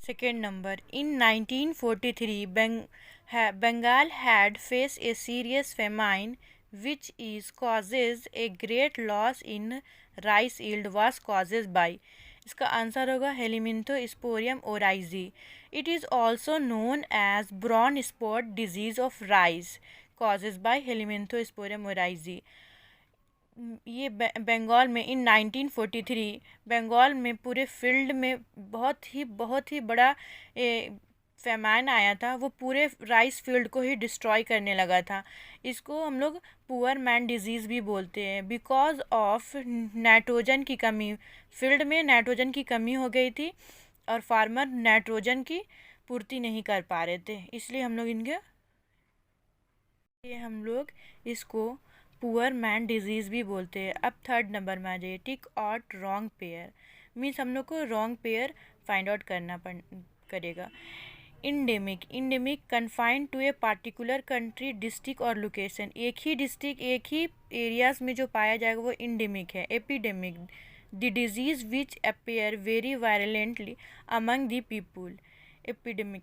Second number, in 1943, Bengal had faced a serious famine, which is causes a great loss in rice yield was caused by. इसका answer होगा हेलिमिंथोस्पोरियम oryzae. It is also known as brown spot disease of rice, causes by helminthosporium oryzae. ये बंगाल में इन 1943 बंगाल में पूरे field में बहुत ही बड़ा फैमान आया था. वो पूरे राइस फील्ड को ही डिस्ट्रॉय करने लगा था. इसको हम लोग पुअर मैन डिजीज़ भी बोलते हैं. बिकॉज ऑफ नाइट्रोजन की कमी, फील्ड में नाइट्रोजन की कमी हो गई थी और फार्मर नाइट्रोजन की पूर्ति नहीं कर पा रहे थे, इसलिए हम लोग इसको पुअर मैन डिजीज़ भी बोलते हैं. अब थर्ड नंबर में आ जाइए. Tick out wrong pair means हम लोग को रॉन्ग पेयर फाइंड आउट करना करेगा. Endemic confined to a particular country, district और लोकेशन. एक ही डिस्ट्रिक्ट, एक ही एरियाज में जो पाया जाएगा वो इंडेमिक है. Epidemic, the disease which appear very violently among the people. Epidemic.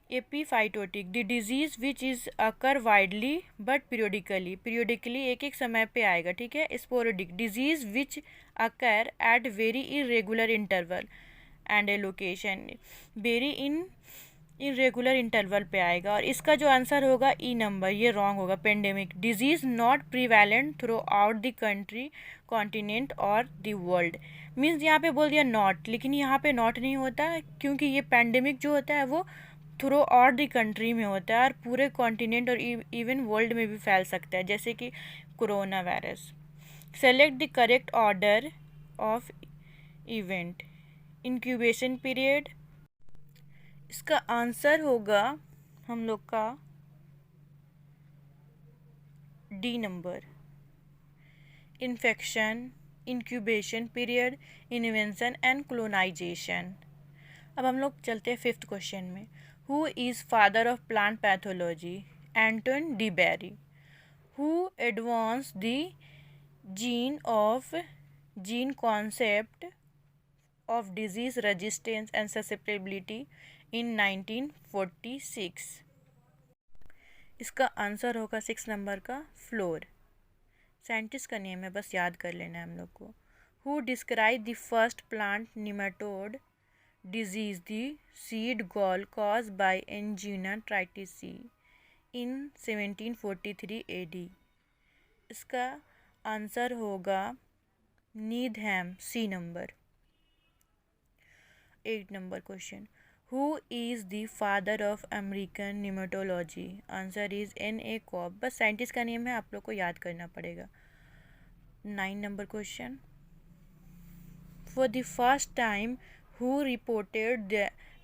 Epiphytotic, the disease which is occur widely but periodically एक एक समय पे आएगा, ठीक है. Sporadic, disease which occur at very irregular interval and a location. Very irregular interval पे आएगा. और इसका जो आंसर होगा ई नंबर, ये रॉन्ग होगा. Pandemic, disease not prevalent throughout the country, continent और द वर्ल्ड. मीन्स यहाँ पे बोल दिया नॉट, लेकिन यहाँ पे नॉट नहीं होता क्योंकि ये पेंडेमिक जो होता है वो थ्रू आउट द कंट्री में होता है और पूरे कॉन्टिनेंट और इवन वर्ल्ड में भी फैल सकता है, जैसे कि corona virus. Select the correct order of event. Incubation period. इसका आंसर होगा हम लोग का D number. Infection, incubation period, invention and colonisation. अब हम लोग चलते हैं फिफ्थ क्वेश्चन में. Who is father of plant pathology? Anton de Bary. Who advance the gene concept of disease resistance and susceptibility in 1946. इसका आंसर होगा 6 number का floor. Scientist का नेम है, बस याद कर लेना है हम लोग को. Who describe the first plant nematode disease the seed gall cause by anguina tritici in 1743 AD. इसका आंसर होगा Needham, C number. 8 number question. Who is the father of American nematology? Answer is N.A. Cobb. बस scientist का name है, आप लोग को याद करना पड़ेगा. 9 number question. For the first time who reported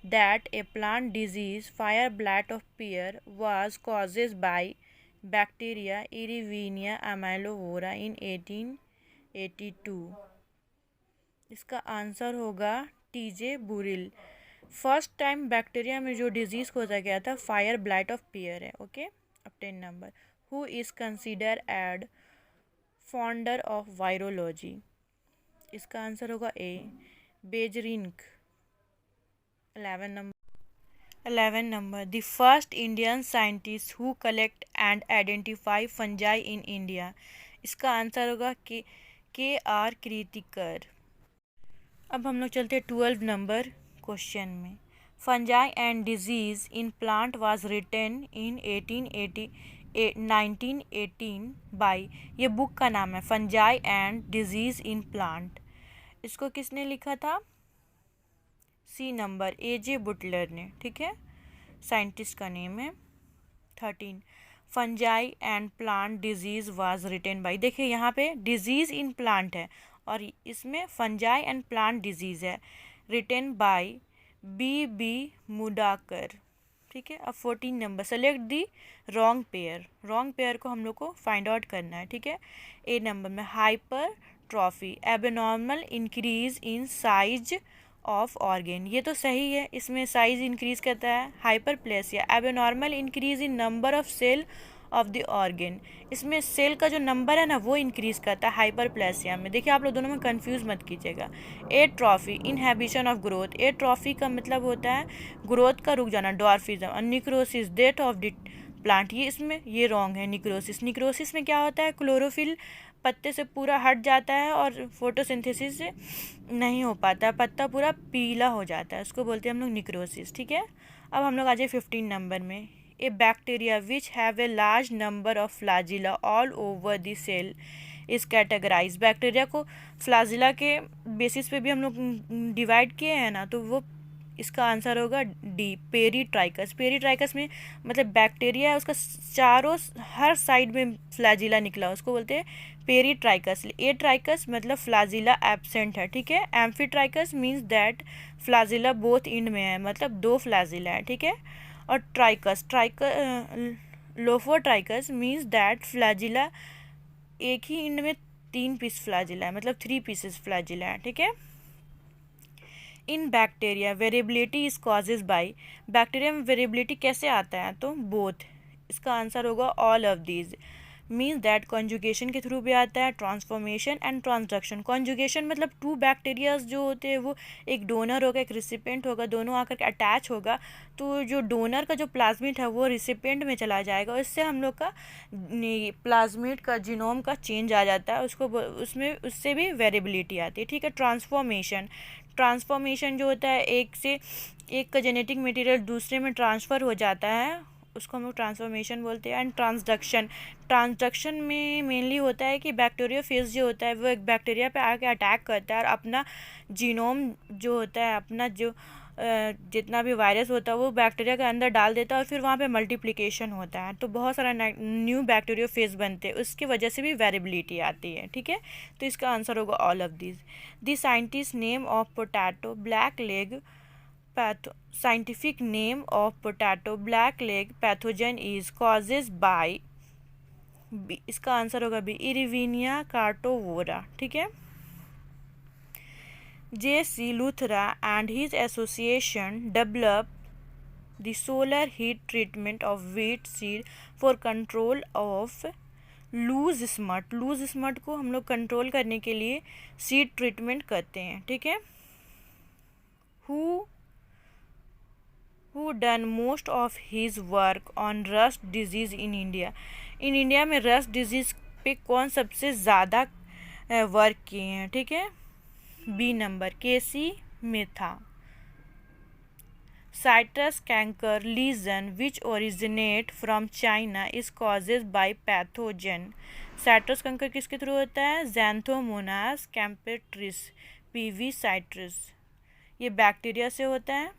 that a plant disease fire blight of pear was causes by bacteria इरिवीनिया अमाइलोवोरा इन 1882. इसका आंसर होगा टीजे बुरिल. फर्स्ट टाइम बैक्टीरिया में जो डिजीज़ खोजा गया था फायर ब्लाइट ऑफ पियर है. ओके. अब 10 number. Who is considered founder of virology? इसका आंसर होगा A, Beijerinck. 11 number. The first Indian scientist who collect and identify fungi in India. इसका आंसर होगा के आर कृतिकर. अब हम लोग चलते हैं 12 नंबर क्वेश्चन में. Fungi and disease in plant was written in 1918 by. ये बुक का नाम है fungi and disease in plant. इसको किसने लिखा था? सी नंबर, A.J. बुटलर ने, ठीक है. साइंटिस्ट का नेम है. 13. Fungi and plant disease was written by. देखिए यहाँ पे डिजीज़ इन प्लांट है और इसमें फंजाई एंड प्लांट डिजीज़ है. Written by B.B. मुडाकर, ठीक है. अब 14 number. Select the wrong pair. Wrong pair को हम लोग को फाइंड आउट करना है, ठीक है. ए नंबर में hypertrophy, abnormal increase in size of organ. ये तो सही है, इसमें साइज इंक्रीज करता है. Hyperplasia, abnormal increase in number of cell of the organ. इसमें सेल का जो नंबर है ना वो इंक्रीज करता है हाइपरप्लेसिया में। देखिए आप लोग दोनों में कंफ्यूज मत कीजिएगा। Atrophy, inhibition of growth. Atrophy का मतलब होता है ग्रोथ का रुक जाना, डॉर्फिज्म। और necrosis, death of the plant. ये इसमें ये रॉन्ग है। निक्रोसिस, निक्रोसिस में क्या होता है, क्लोरोफिल पत्ते से पूरा हट जाता है और फोटोसिंथेसिस से नहीं हो पाता, पत्ता पूरा पीला हो जाता है, उसको बोलते हैं हम लोग निक्रोसिस। ठीक है, अब हम लोग आ जाए 15 नंबर में। A bacteria which have a large number of flagella all over the cell is categorize. Bacteria को फ्लैजिला के बेसिस पे भी हम लोग डिवाइड किए हैं ना, तो वो इसका आंसर होगा डी, पेरीट्राइकस। पेरीट्राइकस में मतलब बैक्टीरिया है, उसका चारों हर साइड में फ्लैजिला निकला, उसको बोलते हैं पेरीट्राइकस। एट्राइकस मतलब फ्लैजिला एब्सेंट है। ठीक है, amphitrichous means that flagella both end में है, मतलब 2 फ्लैजिला है। ठीक है, और trichous, lophotrichous means that flagella एक ही इंड में 3 पीस फ्लैजिला है, मतलब 3 पीसेस फ्लैजिला है। ठीक है, इन bacteria variability is causes by. Bacteria में वेरिएबिलिटी कैसे आता है, तो बोथ। इसका आंसर होगा all of these. Means that conjugation के थ्रू भी आता है, ट्रांसफॉर्मेशन एंड ट्रांसडक्शन। कॉन्जुगेशन मतलब 2 बैक्टीरियाज जो होते हैं वो एक डोनर होगा एक रिसिपेंट होगा, दोनों आकर के अटैच होगा, तो जो डोनर का जो प्लाज्मिड है वो रिसिपेंट में चला जाएगा और इससे हम लोग का प्लाज्मिड का जीनोम का चेंज आ जाता है, उसको उसमें उससे भी वेरिएबिलिटी आती है। ठीक है, ट्रांसफॉर्मेशन, ट्रांसफॉर्मेशन जो होता है एक से एक का जेनेटिक मटेरियल दूसरे में ट्रांसफ़र हो जाता है, उसको हम लोग ट्रांसफॉर्मेशन बोलते हैं। एंड ट्रांसडक्शन, ट्रांसडक्शन में मेनली होता है कि बैक्टीरियोफेज जो होता है वो एक बैक्टीरिया पे आके अटैक करता है और अपना जीनोम जो होता है, अपना जो जितना भी वायरस होता है वो बैक्टीरिया के अंदर डाल देता है और फिर वहाँ पे मल्टीप्लिकेशन होता है, तो बहुत सारा न्यू बैक्टीरियोफेज बनते हैं, उसकी वजह से भी वेरिएबिलिटी आती है। ठीक है, तो इसका आंसर होगा all of this. The scientist name of potato black leg scientific name of potato black leg pathogen is causes by B, इसका आंसर होगा बी, इरिविनिया कार्टोवोरा। ठीक है, J.C. Luthra and his association develop the solar heat treatment of wheat seed for control of loose smut. Loose smut को हम लोग control करने के लिए सीड ट्रीटमेंट करते हैं। ठीक है, who done most of his work on rust disease in India। In India में रस्ट डिजीज़ पे कौन सबसे ज़्यादा वर्क किए हैं। ठीक है, B number, K C Mehta. Citrus canker lesion which originate from China is causes by pathogen. Citrus canker किसके थ्रू होता है, जैंथोमोनास कैम्पेट्रिस पीवी साइट्रस, ये बैक्टीरिया से होता है।